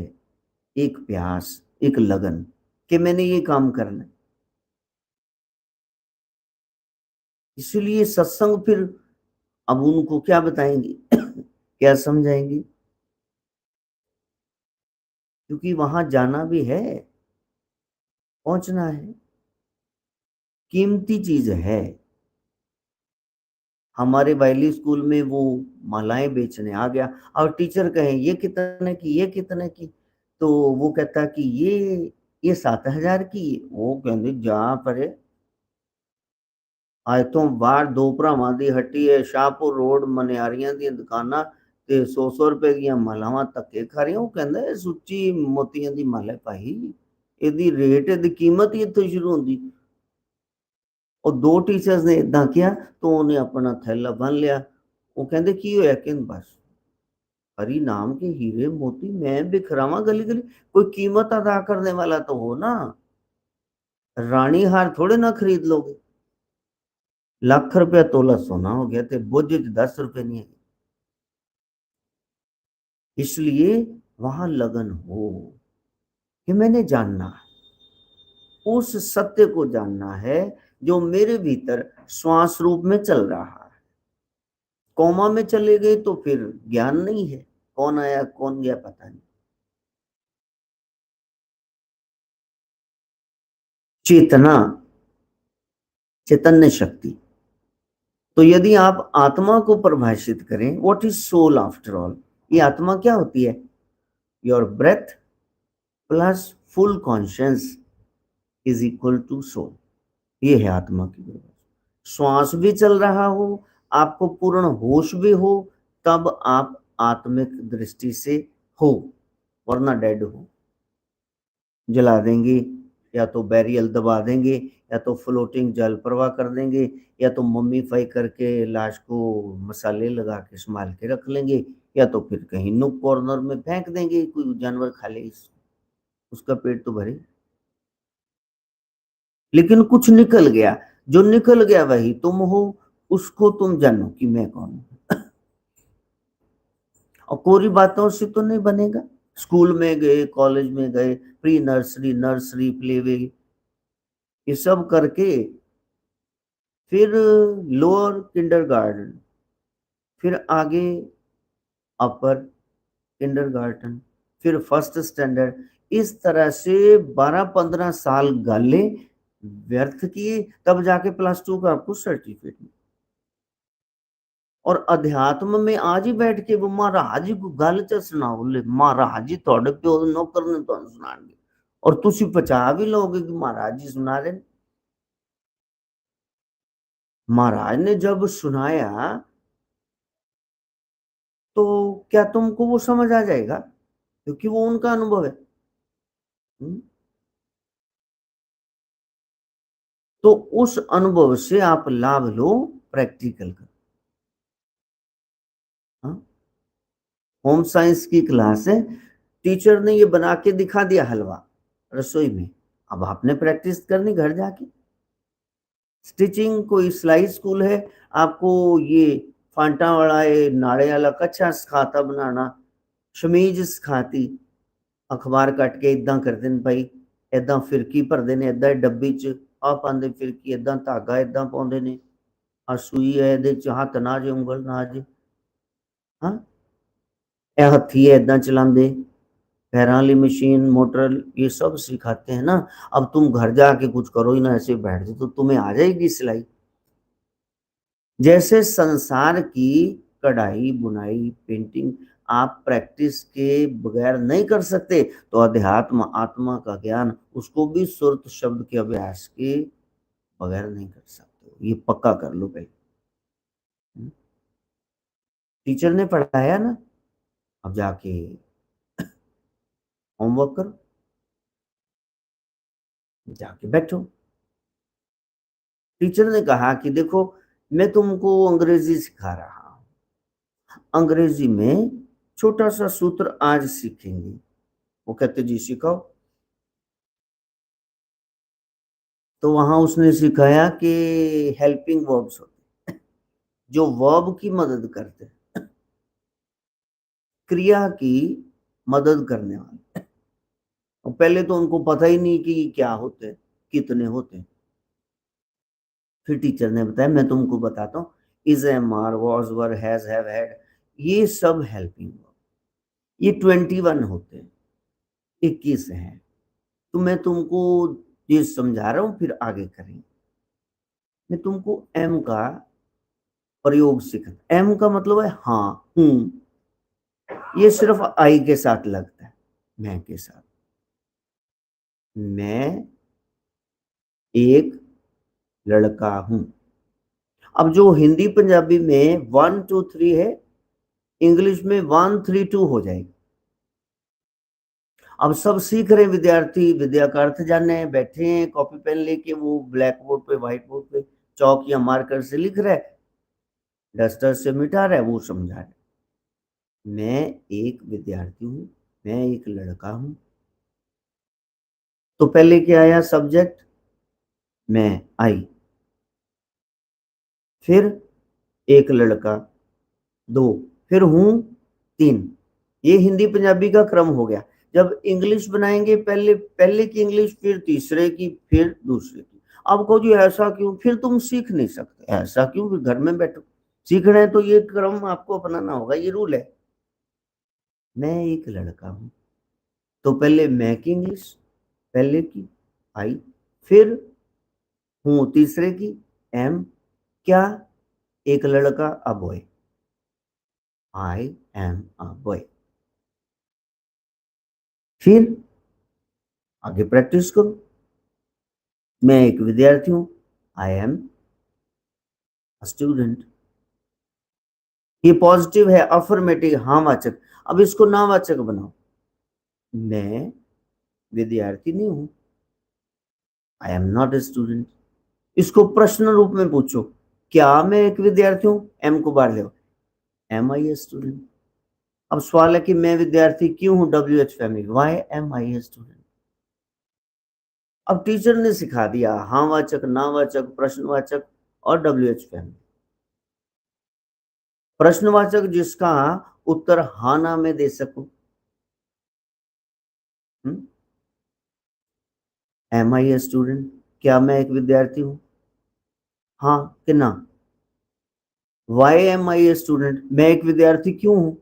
एक प्यास, एक लगन कि मैंने ये काम करना है। इसलिए सत्संग फिर अब उनको क्या बताएंगे क्या समझाएंगे, क्योंकि वहां जाना भी है, पहुंचना है, कीमती चीज है। हमारे वायली स्कूल में वो मालाएं बेचने आ गया, और टीचर कहे ये कितने की, ये कितने की, तो वो कहता कि ये 7,000 की। वो कहते जा परे, ਅੱਜ ਤੋਂ ਬਾਹਰ ਦੋ ਭਰਾਵਾਂ ਦੀ ਹੱਟੀ ਹੈ ਸ਼ਾਹਪੁਰ ਰੋਡ ਮਨਿਆਰੀਆਂ ਦੀਆਂ ਦੁਕਾਨਾਂ ਤੇ 100 ਰੁਪਏ ਦੀਆਂ ਮਾਲਾਵਾਂ ਧੱਕੇ ਖਾ ਰਹੀਆਂ। ਉਹ ਕਹਿੰਦਾ ਇਹ ਸੁੱਚੀ ਮੋਤੀਆਂ ਦੀ ਮਾਲ ਹੈ ਭਾਈ, ਇਹਦੀ ਰੇਟ, ਇਹਦੀ ਕੀਮਤ ਹੀ ਇੱਥੋਂ ਸ਼ੁਰੂ ਹੁੰਦੀ। ਉਹ ਦੋ ਟੀਚਰਸ ਨੇ ਇਦਾਂ ਕਿਹਾ ਤਾਂ ਉਹਨੇ ਆਪਣਾ ਥੈਲਾ ਬੰਨ ਲਿਆ। ਉਹ ਕਹਿੰਦੇ ਕੀ ਹੋਇਆ? ਕਹਿੰਦੇ ਬਸ हरि नाम के हीरे मोती मैं बिखरावा गली गली, कोई कीमत अदा करने वाला तो हो ना, रानी हार थोड़े ना खरीद लोगे। लाख रुपया तोला सोना हो गया थे, बोझ 10 रुपए नहीं है। इसलिए वहां लगन हो कि मैंने जानना है, उस सत्य को जानना है जो मेरे भीतर श्वास रूप में चल रहा है। कोमा में चले गए तो फिर ज्ञान नहीं है, कौन आया कौन गया पता नहीं। चेतना, चैतन्य शक्ति। तो यदि आप आत्मा को परिभाषित करें, what is soul after all, ये आत्मा क्या होती है? Your breath plus full conscious is equal to soul, ये है आत्मा की परिभाषा। श्वास भी चल रहा हो, आपको पूर्ण होश भी हो, तब आप आत्मिक दृष्टि से हो, वरना डेड हो। जला देंगे, या तो बैरियल दबा देंगे, या तो फ्लोटिंग जल प्रवाह कर देंगे, या तो मम्मीफाई करके लाश को मसाले लगा के संभाल के रख लेंगे, या तो फिर कहीं नुक कॉर्नर में फेंक देंगे, कोई जानवर खा ले उसका पेट तो भरे। लेकिन कुछ निकल गया, जो निकल गया वही तुम हो, उसको तुम जानो कि मैं कौन हूं। और कोरी बातों से तो नहीं बनेगा। स्कूल में गए, कॉलेज में गए, प्री नर्सरी, नर्सरी, प्लेवे, ये सब करके फिर लोअर किंडरगार्टन, फिर आगे अपर किंडरगार्टन, फिर फर्स्ट स्टैंडर्ड, इस तरह से 12-15 साल गाले व्यर्थ किए, तब जाके +2 का आपको सर्टिफिकेट मिला। और अध्यात्म में आज ही बैठ के वो महाराज जी को गल च सुनाओ, ले महाराज जी थोड़े प्यो नौकर ने तुहानू सुनाएंगे, और तुसी पचा भी लोगे कि महाराज जी सुना रहे। महाराज ने जब सुनाया तो क्या तुमको वो समझ आ जाएगा? क्योंकि वो उनका अनुभव है। तो उस अनुभव से आप लाभ लो, प्रैक्टिकल कर। होम साइंस की क्लास है, टीचर ने ये बना के दिखा दिया हलवा रसोई में, अब आपने प्रैक्टिस करनी घर जाके। स्टिचिंग कोई सिलाई स्कूल है, आपको ये फांटा वाला ये नाड़े वाला कच्छा सिखाता बनाना, शमीज सिखाती, अखबार कट के इदा कर देन भाई, इदा फिरकी भरते ने, इदा डब्बी च आ पाते फिरकी, इदा धागा इदा पाते ने, आ सूई है ये हथ ना जे उंगल ना जे, हाँ यह हथी है इदा चलाते, पैरों वाली मशीन मोटर, ये सब सिखाते हैं ना। अब तुम घर जाके कुछ करो ही ना, ऐसे बैठ जाओ तो तुम्हें आ जाएगी सिलाई। जैसे संसार की कढ़ाई, बुनाई, पेंटिंग आप प्रैक्टिस के बगैर नहीं कर सकते, तो अध्यात्म, आत्मा का ज्ञान, उसको भी सुरत शब्द के अभ्यास के बगैर नहीं कर सकते। ये पक्का कर लो पहले। टीचर ने पढ़ाया ना, अब जाके होमवर्क करो, जाके बैठो। टीचर ने कहा कि देखो मैं तुमको अंग्रेजी सिखा रहा हूं, अंग्रेजी में छोटा सा सूत्र आज सीखेंगे। वो कहते जी सिखाओ। तो वहां उसने सिखाया कि हेल्पिंग वर्ब्स होते हैं, जो वर्ब की मदद करते हैं, क्रिया की मदद करने वाले। और पहले तो उनको पता ही नहीं कि क्या होते हैं, कितने होते हैं। फिर टीचर ने बताया मैं तुमको बताता हूँ, is, am, are, was, were, has, have, had, ये सब हेल्पिंग वर्ब, ये 21 होते हैं, 21 हैं। तो मैं तुमको ये समझा रहा हूँ, फिर आगे करेंगे। मैं तुमको एम का प्रयोग सिखा, एम का मतलब है हाँ, हूं। ये सिर्फ आई के साथ लगता है, मैं के साथ। मैं एक लड़का हूं। अब जो हिंदी पंजाबी में 1 2 3 है, इंग्लिश में 1 3 2 हो जाएगी। अब सब सीख रहे विद्यार्थी, विद्या का अर्थ जाने बैठे हैं, कॉपी पेन लेके, वो ब्लैक बोर्ड पे, व्हाइट बोर्ड पे चौक या मार्कर से लिख रहा है, डस्टर से मिटा रहा है, वो समझा रहा है। मैं एक विद्यार्थी हूं, मैं एक लड़का हूं। तो पहले क्या आया? सब्जेक्ट, मैं, आई। फिर एक लड़का, दो। फिर हूं, तीन। ये हिंदी पंजाबी का क्रम हो गया। जब इंग्लिश बनाएंगे, पहले पहले की इंग्लिश, फिर तीसरे की, फिर दूसरे की। अब कहो जी ऐसा क्यों? फिर तुम सीख नहीं सकते। ऐसा क्यों? फिर घर में बैठो, सीख रहे हैं तो ये क्रम आपको अपनाना होगा, ये रूल है। मैं एक लड़का हूं, तो पहले मैं की इंग्लिश, पहले की आई, फिर हूं तीसरे की, एम, क्या, एक लड़का, a boy, I am a boy. फिर आगे प्रैक्टिस करो। मैं एक विद्यार्थी हूं, आई एम स्टूडेंट। ये पॉजिटिव है, अफर्मेटिव, हाँ वाचक। अब इसको नावाचक बनाओ। मैं विद्यार्थी नहीं हूं, I am not a student. इसको प्रश्न रूप में पूछो, क्या मैं एक विद्यार्थी हूं? एम को बाहर ले, एम आई ए स्टूडेंट। अब सवाल है कि मैं विद्यार्थी क्यों हूं? W H family, why am I a student. अब टीचर ने सिखा दिया हाँ वाचक, नावाचक, प्रश्नवाचक और डब्ल्यू एच फैमिली। प्रश्नवाचक जिसका उत्तर हाँ ना में दे सकूं, एम आई ए स्टूडेंट, क्या मैं एक विद्यार्थी हूं? हाँ कि ना? Why am I a student, मैं एक विद्यार्थी क्यों हूं?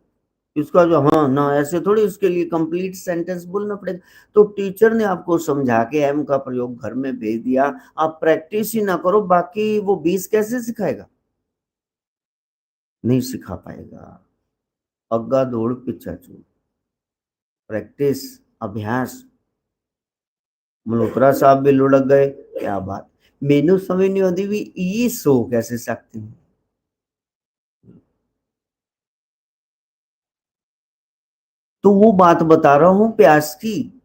इसका जो हाँ ना, ऐसे थोड़ी, इसके लिए कंप्लीट सेंटेंस बोलना पड़ेगा। तो टीचर ने आपको समझा के एम का प्रयोग घर में भेज दिया, आप प्रैक्टिस ही ना करो, बाकी वो 20 कैसे सिखाएगा? नहीं सिखा पाएगा। अग्गा दौड़ पिछा छूट, प्रैक्टिस, अभ्यास। मल्होत्रा साहब भी लुढ़क गए, क्या बात। मेनू समझ नहीं आती भी ये सो कैसे सकती हूँ। तो वो बात बता रहा हूं प्यास की।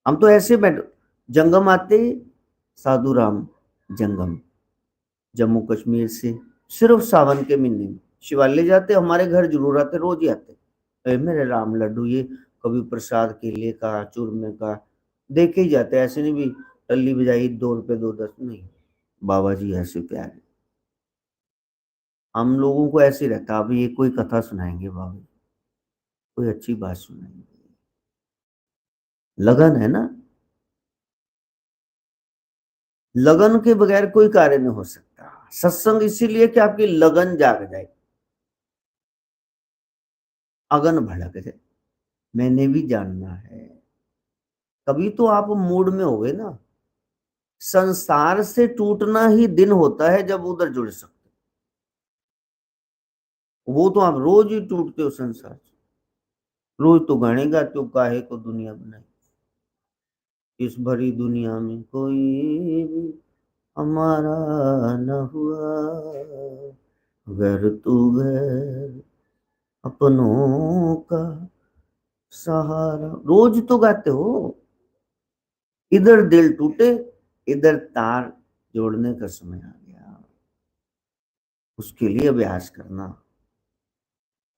हम तो ऐसे बैठ, जंगम आते, साधु राम जंगम, जम्मू कश्मीर से, सिर्फ सावन के महीने में शिवालय जाते, हमारे घर जरूर आते, रोज ही आते। मेरे राम लड्डू, ये कभी प्रसाद केले का, चूरमे का देखे ही जाते, ऐसे नहीं भी टल्ली बजाई 2 रुपए 2 10, नहीं। बाबा जी ऐसे प्यारे। हम लोगों को ऐसे रहता, अभी ये कोई कथा सुनाएंगे बाबा जी, कोई अच्छी बात सुनाएंगे, लगन है ना। लगन के बगैर कोई कार्य नहीं हो सकता। सत्संग इसीलिए कि आपकी लगन जाग जाए, अगन भड़क जाए, मैंने भी जानना है। तभी तो आप मूड में हो गए ना। संसार से टूटना ही दिन होता है जब उधर जुड़ सकते। वो तो आप रोज ही टूटते हो संसार से। रोज तो गाने गाते हो, काहे को दुनिया बनाई, इस भरी दुनिया में कोई भी हमारा न हुआ, गैर तू गैर अपनों का सहारा, रोज तो गाते हो। इधर दिल टूटे, इधर तार जोड़ने का समय आ गया, उसके लिए अभ्यास करना।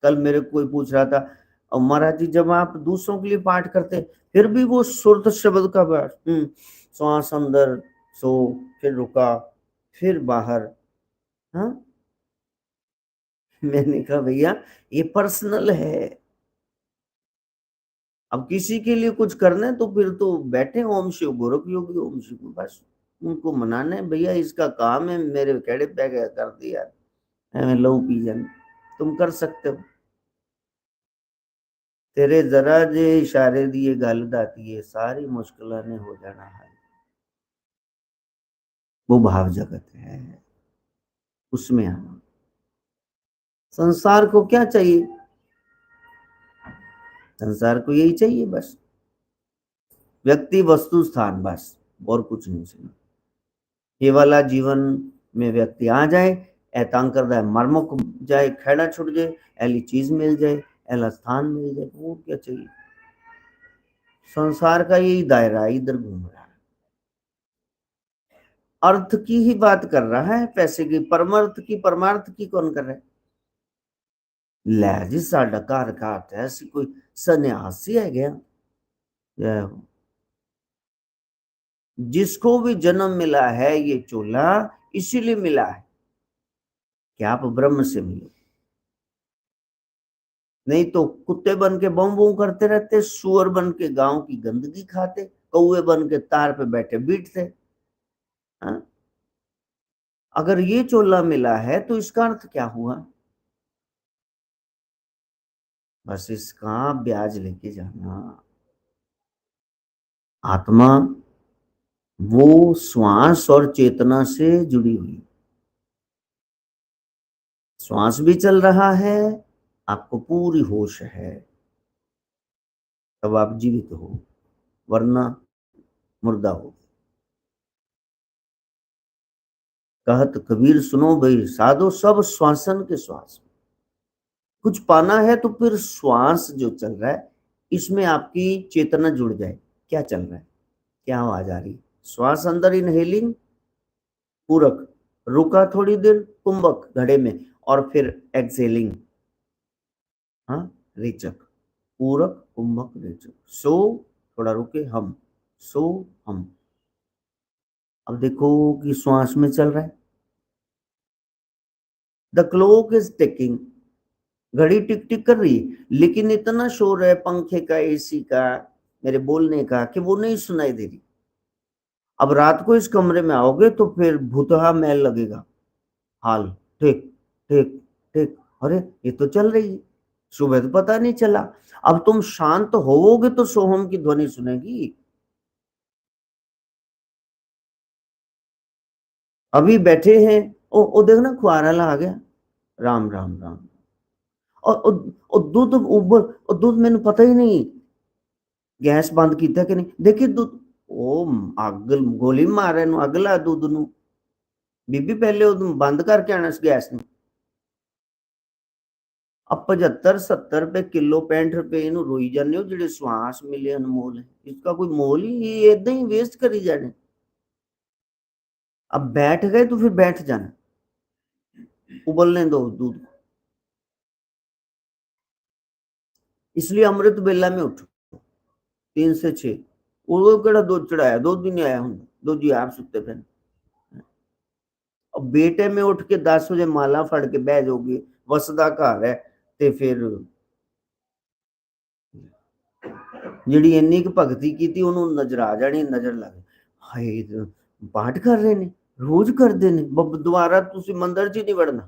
कल मेरे को कोई पूछ रहा था, और महाराज जी जब आप दूसरों के लिए पाठ करते फिर भी वो सुरत शब्द का अभ्यास, श्वास अंदर, सो, फिर रुका, फिर बाहर। हाँ, मैंने कहा भैया ये पर्सनल है। अब किसी के लिए कुछ करना है तो फिर तो बैठे ओम शिव गोरख योगी ओम शिव, बस उनको मनाना है, भैया इसका काम है, मेरे कहड़े पे गया कर दिया, मैं लहू पी जाने, तुम कर सकते हो। तेरे जरा जे इशारे दिए गल दाती है, सारी मुश्किलों ने हो जाना है। वो भाव जगत है, उसमें आना। संसार को क्या चाहिए? संसार को यही चाहिए बस, व्यक्ति वस्तु स्थान, बस और कुछ नहीं चाहिए। ये वाला जीवन में व्यक्ति आ जाए, एतांग कर जाए, मरमुक जाए, खेड़ा छुट जाए, ऐली चीज मिल जाए, ऐला स्थान मिल जाए, वो क्या चाहिए? संसार का यही दायरा इधर घूम रहा है, अर्थ की ही बात कर रहा है, पैसे की, परमार्थ की, परमार्थ की कौन कर रहा है? लै जी साडा घर घाट है, ऐसी कोई सन्यासी है गया? जय हो। जिसको भी जन्म मिला है ये चोला इसीलिए मिला है कि आप ब्रह्म से मिलो, नहीं तो कुत्ते बन के बम बम करते रहते, सुअर बन के गांव की गंदगी खाते, कौए बन के तार पे बैठे बीटते। हाँ? अगर ये चोला मिला है तो इसका अर्थ क्या हुआ? बस इसका ब्याज लेके जाना। आत्मा वो श्वास और चेतना से जुड़ी हुई, श्वास भी चल रहा है, आपको पूरी होश है, तब आप जीवित हो, वरना मुर्दा हो। कहत कबीर सुनो भाई साधो, सब श्वासन के श्वास। कुछ पाना है तो फिर श्वास जो चल रहा है इसमें आपकी चेतना जुड़ जाए, क्या चल रहा है, क्या आवाज आ रही? श्वास अंदर इनहेलिंग, पूरक, रुका थोड़ी देर, कुंभक घड़े में, और फिर एक्सेलिंग, हाँ, रेचक, पूरक कुंभक रेचक, सो, थोड़ा रुके, हम, सो, हम। अब देखो कि श्वास में चल रहा है, द क्लॉक इज टिकिंग, घड़ी टिक टिक कर रही है, लेकिन इतना शोर है पंखे का, एसी का, मेरे बोलने का, कि वो नहीं सुनाई दे रही। अब रात को इस कमरे में आओगे तो फिर भूतहा महल लगेगा, हाल, ठीक ठीक ठीक, अरे ये तो चल रही है, सुबह तो पता नहीं चला। अब तुम शांत होवोगे तो सोहम की ध्वनि सुनेगी। अभी बैठे हैं, ओ देखना खुआरा आ गया, राम राम राम, और दूध उबल, और दूध मैंने पता ही नहीं गैस बंद किया कि नहीं, देखिए दूध, ओ अग गोली मारे नु, अगला दूध नु, बीबी पहले बंद करके आना गैस ਨੂੰ। अब 75-70 रुपए किलो, 65 रुपए ਇਹਨੂੰ ਰੋਈ ਜਾਂਦੇ ਹੋ, ਜਿਹੜੇ ਸਵਾਸ ਮਿਲੇ ਅਨਮੋਲ है, इसका कोई मोल ही, ये ਏਦਾਂ ही वेस्ट करी जाने। अब बैठ गए तो फिर बैठ जाना, उबलने दो दूध। इसलिए अमृत बेला में उठो 3 से 6, वो केड़ा दूध चढ़ाया, दूध भी नहीं आया हूं, दूध जी आप सुते पे। अब बेटे में उठ के 10 बजे माला फड़ के बह जाओगी, वसदा घर है, ते फिर ਜਿਹੜੀ ਇੰਨੀ ਕੁ ਭਗਤੀ ਕੀਤੀ ਉਹਨੂੰ ਨਜ਼ਰ ਆ ਜਾਣੀ, ਨਜ਼ਰ ਲੱਗ, ਹਾਏ ਪਾਠ ਕਰ ਰਹੇ ਨੇ, रोज करते ने, दोबारा तुसी मंदिर च नहीं वड़ना,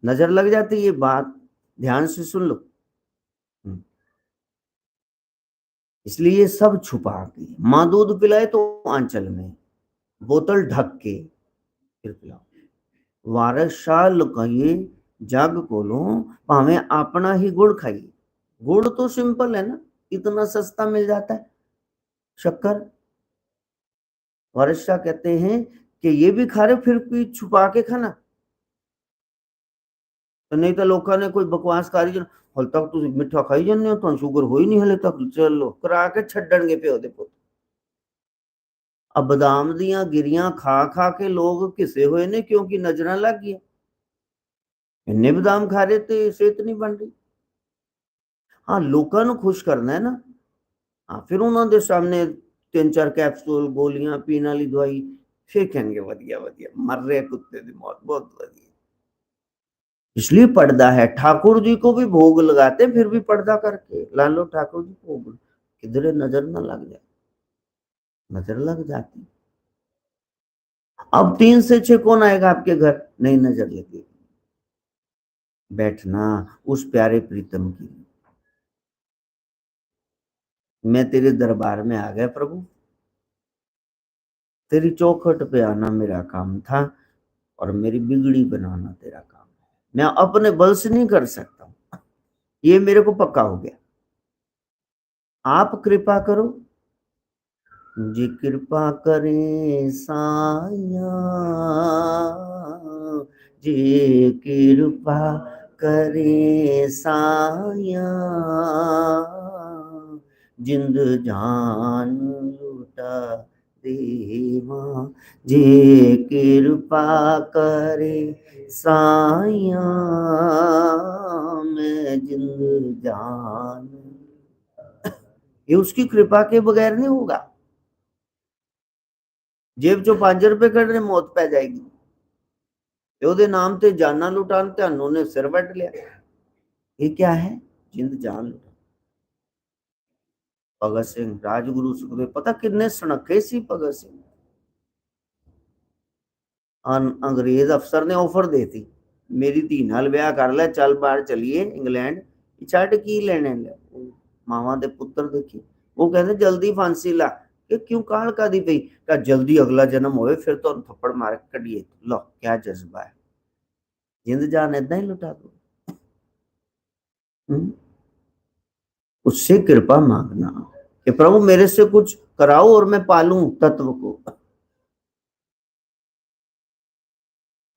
नजर लग जाती है, बात ध्यान से सुन लो। इसलिए सब छुपा के, माँ दूध पिलाए तो आंचल में, बोतल ढक के फिर पिलाओ। वारस शाह लुकाइए जग कोलो, भावे अपना ही गुड़ खाइए। गुड़ तो सिंपल है ना, इतना सस्ता मिल जाता है। शक्कर, वारिस शाह कहते हैं कि ये भी खा रहे फिर भी छुपा के खाना, तो नहीं तो लोगों ने कोई बकवास करी जन हल तक तुम मिठा खाई जाने हो तो शुगर हो ही नहीं हले तक चलो करा के छड़नगे प्यो दे पुत अब बादाम दियां गिरियां खा खा के लोग घिसे हुए ने क्योंकि नजर लग गई इन्ने बादाम खा रहे थे सेहत नहीं बन रही हाँ लोगों को खुश करना है ना हाँ फिर उन्होंने सामने 3-4 कैप्सूल गोलियां पीने वाली दवाई फिर कहेंगे वधिया वधिया मर रहे कुत्ते की मौत बहुत वधिया इसलिए पर्दा है ठाकुर जी को भी भोग लगाते फिर भी पर्दा करके लालो ठाकुर जी भोग किधरे नजर ना लग जाए नजर लग जाती अब 3 से 6 कौन आएगा आपके घर नहीं नजर लगेगी बैठना उस प्यारे प्रीतम की मैं तेरे दरबार में आ गया प्रभु तेरी चौखट पे आना मेरा काम था और मेरी बिगड़ी बनाना तेरा काम है मैं अपने बल से नहीं कर सकता ये मेरे को पक्का हो गया आप कृपा करो जी कृपा करे साया जी कृपा करे साया जिंद जान लुटा देवा जे कृपा करे साया मैं जिंद जान ये उसकी कृपा के बगैर नहीं होगा जेब चो 5 रुपए कढ़ने मौत पै जाएगी ਉਹਦੇ नाम ਤੇ ਜਾਨਾਂ ਲੁਟਾਣ ਤੁਹਾਨੂੰ ਨੇ ਸਿਰ ਵੱਢ ਲਿਆ ਇਹ क्या है जिंद जान लुटा भगत सिंह राजगुरु सुखदेव पता किन्ने सुनखे सी भगत सिंह अंग्रेज अफसर ने ऑफर देती मेरी धी नाल ब्याह कर ले चल बाहर चलिए इंग्लैंड छड़ की लेने मावा दे पुत्र देखी वो कहते जल्दी फांसी ला कि क्यों काल का दी पई का जल्दी अगला जन्म होए फिर तो थप्पड़ मार कढ़िए लो क्या जज्बा है जिंद जान ऐदा ही लुटा दो उससे कृपा मांगना कि प्रभु मेरे से कुछ कराओ और मैं पालूं तत्व को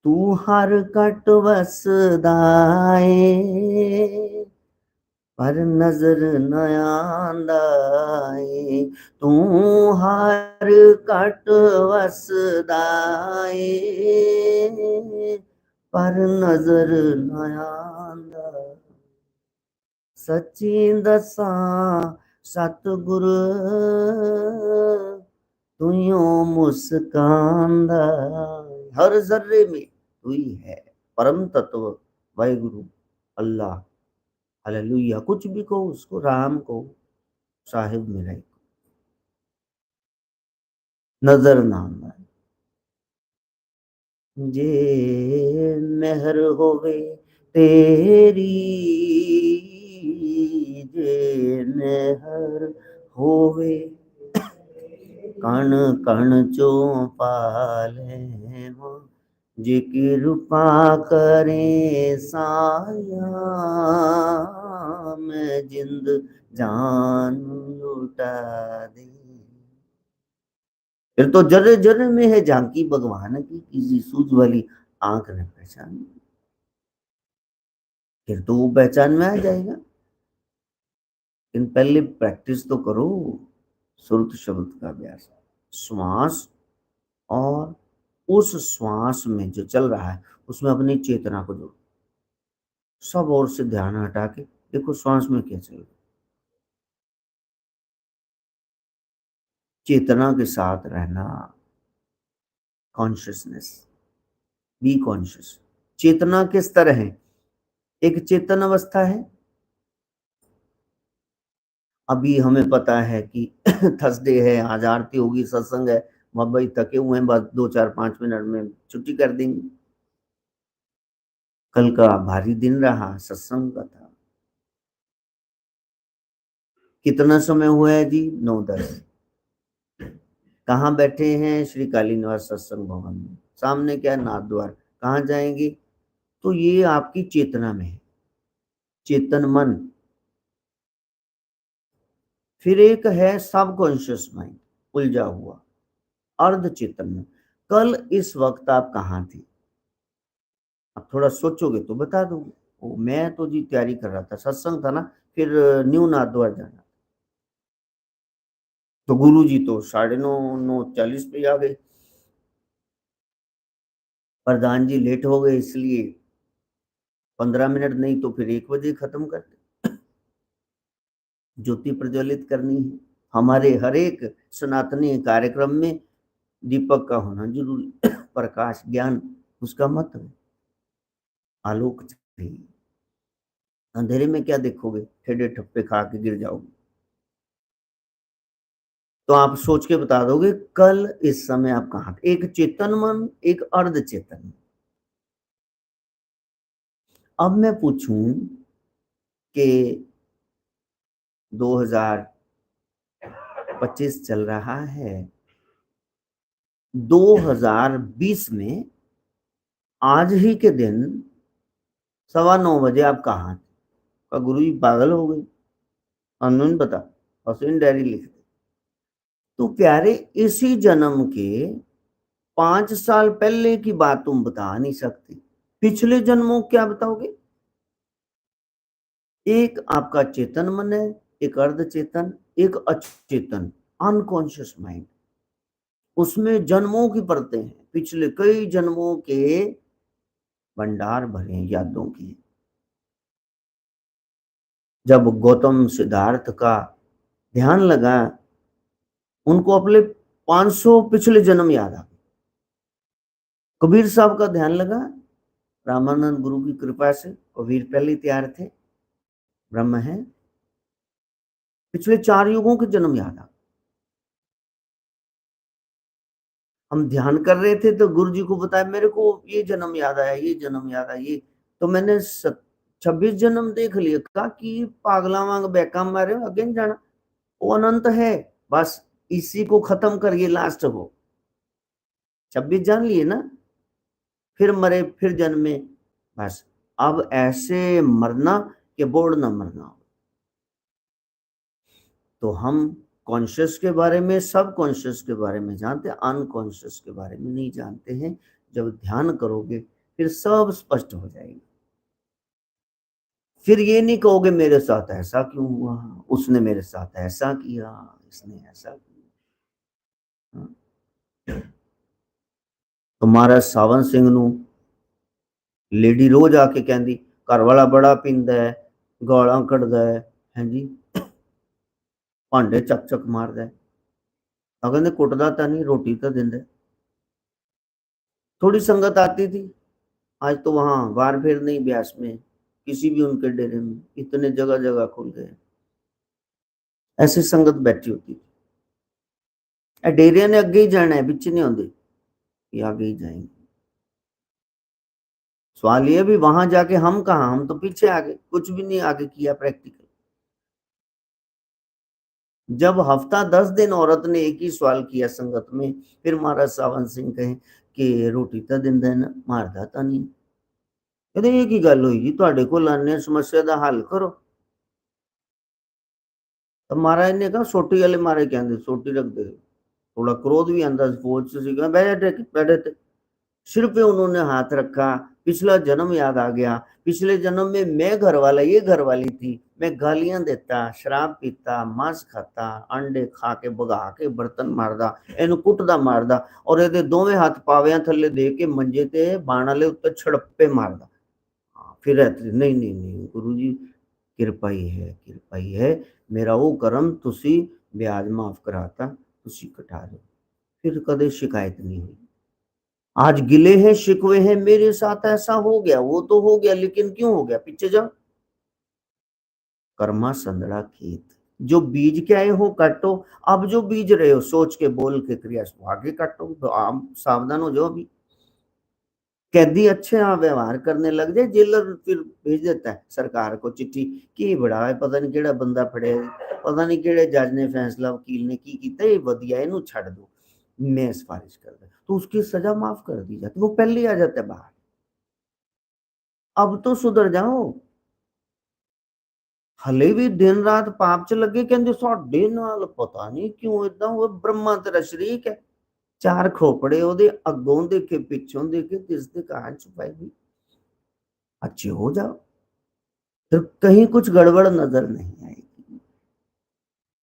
तू हर कट वसदाए पर नजर न आंदा ए तू हर कट वसदाए पर नजर न आंदा सच्ची दसा सतगुर तुयो मुस्कांदा हर जर्रे में तू ही है परम तत्व वाहिगुरु अल्लाह हालेलुया कुछ भी कहो उसको राम को साहिब मेरा नजर ना आना जे मेहर होवे तेरी जे मेहर होवे कण कण चो पाले जे कृपा करे साया मैं जिंद जान लुटा दे फिर तो जर्रे जर्रे में है झांकी भगवान की किसी सूझ वाली आंख ने पहचान फिर तो वो पहचान में आ जाएगा लेकिन पहले प्रैक्टिस तो करो सुरत शब्द का अभ्यास श्वास और उस श्वास में जो चल रहा है उसमें अपनी चेतना को जोड़ो सब ओर से ध्यान हटा के देखो श्वास में क्या चल रहा है चेतना के साथ रहना कॉन्शियसनेस बी कॉन्शियस चेतना किस तरह है एक चेतन अवस्था है अभी हमें पता है कि थर्सडे है आज आरती होगी सत्संग है बाबा जी थके हुए हैं बस 2-4-5 मिनट में छुट्टी कर देंगे कल का भारी दिन रहा सत्संग का था कितना समय हुआ है जी 9-10 कहाँ बैठे हैं श्री काली निवास सत्संग भवन में सामने क्या नाथ द्वार कहाँ जाएंगे तो ये आपकी चेतना में है चेतन मन फिर एक है सबकॉन्शियस माइंड उलझा हुआ अर्ध चेतन में कल इस वक्त आप कहाँ थे अब थोड़ा सोचोगे तो बता दूंगी मैं तो जी तैयारी कर रहा था, सत्संग था ना, फिर न्यू नाथद्वार जाना। तो गुरु जी तो 9:30 9:40 पे आ गए। प्रधान जी लेट हो गए, इसलिए 15 मिनट नहीं तो फिर 1 बजे खत्म करते। ज्योति प्रज्वलित करनी है। हमारे हर एक सनातनी कार्यक्रम में दीपक का होना जरूरी। प्रकाश ज्ञान उसका महत्व है। आलोक चाहिए। अंधेरे में क्या देखोगे, ठेडे ठप्पे खा के गिर जाओगे। तो आप सोच के बता दोगे कल इस समय आप कहाँ थे। एक चेतन मन, एक अर्ध चेतन। अब मैं पूछूं कि 2025 चल रहा है, 2020 में आज ही के दिन 9:15 बजे आप कहाँ थे? का गुरु जी पागल हो गए, अनून बता, हसीन डायरी लिख दे। तो प्यारे, इसी जन्म के 5 साल पहले की बात तुम बता नहीं सकते, पिछले जन्मों क्या बताओगे? एक आपका चेतन मन है, एक अर्ध चेतन, एक अचेतन, अनकॉन्शियस माइंड। उसमें जन्मों की परतें हैं, पिछले कई जन्मों के भंडार भरे हैं यादों की। जब गौतम सिद्धार्थ का ध्यान लगा, उनको अपने 500 पिछले जन्म याद आ गए। कबीर साहब का ध्यान लगा, रामानंद गुरु की कृपा से कबीर पहले तैयार थे, ब्रह्म है, पिछले 4 युगों के जन्म याद आ। हम ध्यान कर रहे थे तो गुरु जी को बताया, मेरे को ये जन्म याद आया, ये जन्म याद आया, ये तो मैंने 26 जन्म देख लिया। कहा कि पागला वांग बैका मारे अगे नहीं जाना, वो अनंत है, बस इसी को खत्म करिए, लास्ट हो। 26 जान लिए ना, फिर मरे फिर जन्मे, बस अब ऐसे मरना कि बोर्ड ना मरना हो। तो हम कॉन्शियस के बारे में, सब कॉन्शियस के बारे में जानते हैं, अनकॉन्शियस के बारे में नहीं जानते हैं। जब ध्यान करोगे फिर सब स्पष्ट हो जाएगा। फिर ये नहीं कहोगे मेरे साथ ऐसा क्यों हुआ, उसने मेरे साथ ऐसा किया, इसने ऐसा किया। तो महाराज सावन सिंह नू लेडी रोज आके कहती, घर वाला बड़ा पींदा है, गालां कढ़दा है जी, भांडे चक चक मारदा है। कहते कुटदा तो नहीं, रोटी तो देंदा। थोड़ी संगत आती थी, आज तो वहां बार फिर नहीं, ब्यास में किसी भी उनके डेरे में इतने जगह जगह खुल गए, ऐसी संगत बैठी होती थी। डेरिया ने अगे ही जाना है, पीछे नहीं आते, ये आगे ही जाएंगे। सवाल ये भी, वहां जाके हम कहा, हम तो पीछे आ गए, कुछ भी नहीं आगे किया प्रैक्टिकल। जब हफ्ता 10 दिन औरत ने एक ही सवाल किया संगत में, फिर महाराज सावन सिंह कहे कि रोटी तो दिंदा है ना, मारदा तो नहीं। कहते एक ही गल हुई जी, तुहाडे कोल आने समस्या का हल करो। तो महाराज ने कहा सोटी वाले मारे कहते सोटी रख दे। थोड़ा क्रोध भी आंदा, फौज से कहा बैठे थे, सिर पे उन्होंने हाथ रखा, पिछला जन्म याद आ गया। पिछले जन्म में मैं घर वाला, ये घर वाली थी, मैं गालियां देता, शराब पीता, मांस खाता, अंडे खा के भगा के बर्तन मारदा, इनू कुटदा मारदा, और ये दोवें हाथ पावियां थले दे के मंजे ते बाण वाले उत्ते छड़प्पे मारदा। फिर रहते नहीं नहीं नहीं गुरु जी, किरपा ही है, किरपा ही है, मेरा वो कर्म तुसी ब्याज माफ कराता, तुसी कटा दो। फिर कदे शिकायत नहीं हुई। आज गिले हैं, शिकवे हैं, मेरे साथ ऐसा हो गया, वो तो हो गया, लेकिन क्यों हो गया, पीछे जाओ। कर्मा संदड़ा खेत, जो बीज के आए हो काटो, अब जो बीज रहे हो सोच के बोल के क्रिया से आगे काटो। तो आप सावधान हो जाओ। अभी कैदी अच्छे व्यवहार करने लग जाए, जेलर फिर भेज देता है सरकार को चिट्ठी कि बड़ा है, पता नहीं केड़ा बंदा फड़े, पता नहीं केड़े जज ने फैसला, वकील ने की कीता, ये वधिया, इनू छड़ दो, मैं सिफारिश कर दे, तो उसकी सजा माफ कर दी जाती, वो पहले ही आ जाता है बाहर। अब तो सुधर जाओ। हले भी दिन रात पाप च लगे, कहते साडे नाल पता नहीं क्यों इदा हुआ, ब्रह्मा तेरा शरीक है, 4 खोपड़े ओदे, अगों देखे पिछों देखे, तिसदे कहां छुपाई हुई। अच्छे हो जाओ। तो कहीं कुछ गड़बड़ नजर नहीं आएगी।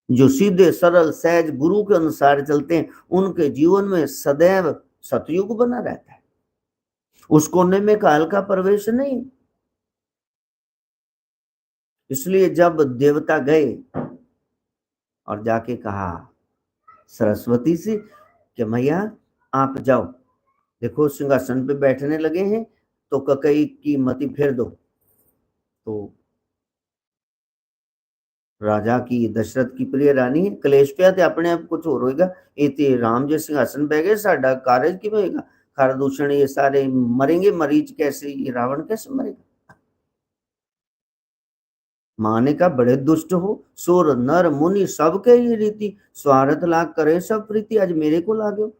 जो सीधे सरल सहज गुरु के अनुसार चलते हैं उनके जीवन में सदैव सतयुग बना रहता है, उस कोने में काल का प्रवेश नहीं। इसलिए जब देवता गए और जाके कहा सरस्वती से कि मैया आप जाओ, देखो सिंहासन पे बैठने लगे हैं तो ककई की मति फेर दो। तो राजा की दशरथ की प्रिय रानी कलेश पे ते अपने आप कुछ और होएगा, ये राम जी सिंहासन पे गए साडा कार्य कि होएगा, खर दूषण ये सारे मरेंगे, मरीज कैसे, ये रावण कैसे मरेगा। माँ ने कहा बड़े दुष्ट हो, सुर नर मुनि सबके ये रीति, स्वार्थ लाग करे सब प्रीति, आज मेरे को लागो।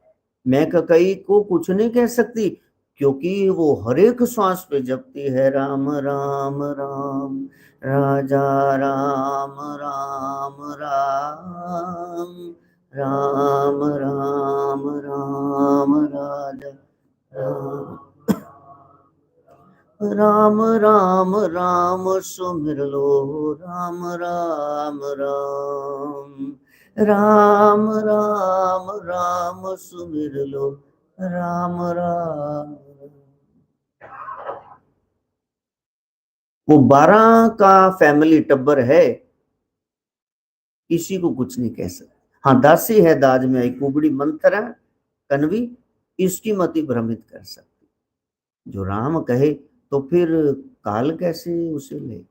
मैं ककई को कुछ नहीं कह सकती क्योंकि वो हर एक श्वास पे जपती है राम राम राम, राजा राम राम राम, राम राम राम राजा राम, राम राम राम सुमिर लो, राम राम राम, राम राम राम सुमिर लो, राम राम। वो 12 का फैमिली टब्बर है, किसी को कुछ नहीं कह सकते। हाँ, दासी है दाज में आई कुबड़ी मंथरा कनवी, इसकी मति भ्रमित कर सकती। जो राम कहे तो फिर काल कैसे उसे ले।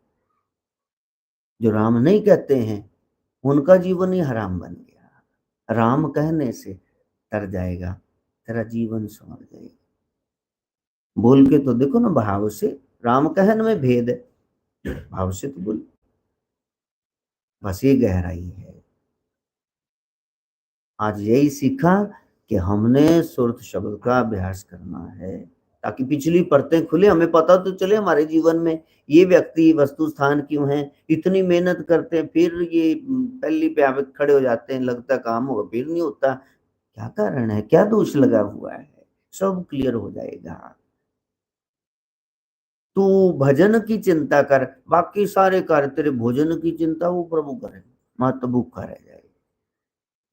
जो राम नहीं कहते हैं उनका जीवन ही हराम बन गया। राम कहने से तर जाएगा, तेरा जीवन संवर जाएगा। बोल के तो देखो ना भाव से, राम कहन में भेद है, भाव से तो बोल, बस ये गहराई है। आज यही सीखा कि हमने सुरत शब्द का अभ्यास करना है ताकि पिछली परतें खुले, हमें पता तो चले हमारे जीवन में ये व्यक्ति वस्तु स्थान क्यों है, इतनी मेहनत करते हैं फिर ये पहली पे आके खड़े हो जाते हैं, लगता काम होगा फिर नहीं होता, क्या कारण है, क्या दोष लगा हुआ है, सब क्लियर हो जाएगा। तू भजन की चिंता कर, बाकी सारे कार्य तेरे भोजन की चिंता वो प्रभु करे, मत भूखा रह जाए।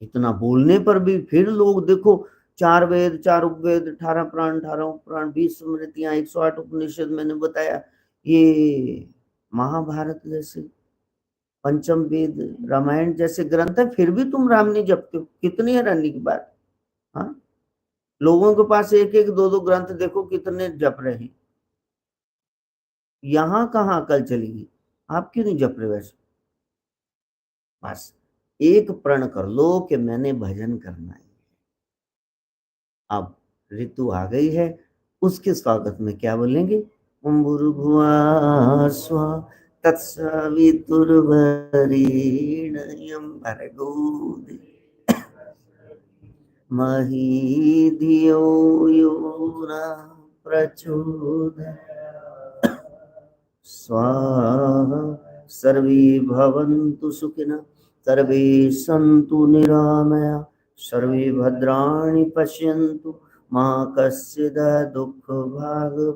इतना बोलने पर भी फिर लोग देखो, 4 वेद 4 उपवेद 18 पुराण 18 उपपुराण 20 स्मृतियां 108 उपनिषद, मैंने बताया ये महाभारत जैसे पंचम वेद रामायण जैसे ग्रंथ है, फिर भी तुम राम नहीं जपते हो, कितनी हैरानी की बात। हाँ, लोगों के पास एक एक दो दो ग्रंथ देखो कितने जप रहे हैं, यहाँ कहाँ अकल चलेगी, आप क्यों नहीं जप रहे वैसे। बस एक प्रण कर लो कि मैंने भजन करना है। अब ऋतु आ गई है, उसके स्वागत में क्या बोलेंगे, भूर्भुवः स्वः तत्सवितुर्वरेण्यं भर्गो मही धियो यो नः प्रचोदयात्, स्वाहा। सर्वे भवन्तु सुखिनः, सर्वे सन्तु निरामया, सर्वे भद्राणि पश्यन्तु मा कश्चित् दुःखभाग्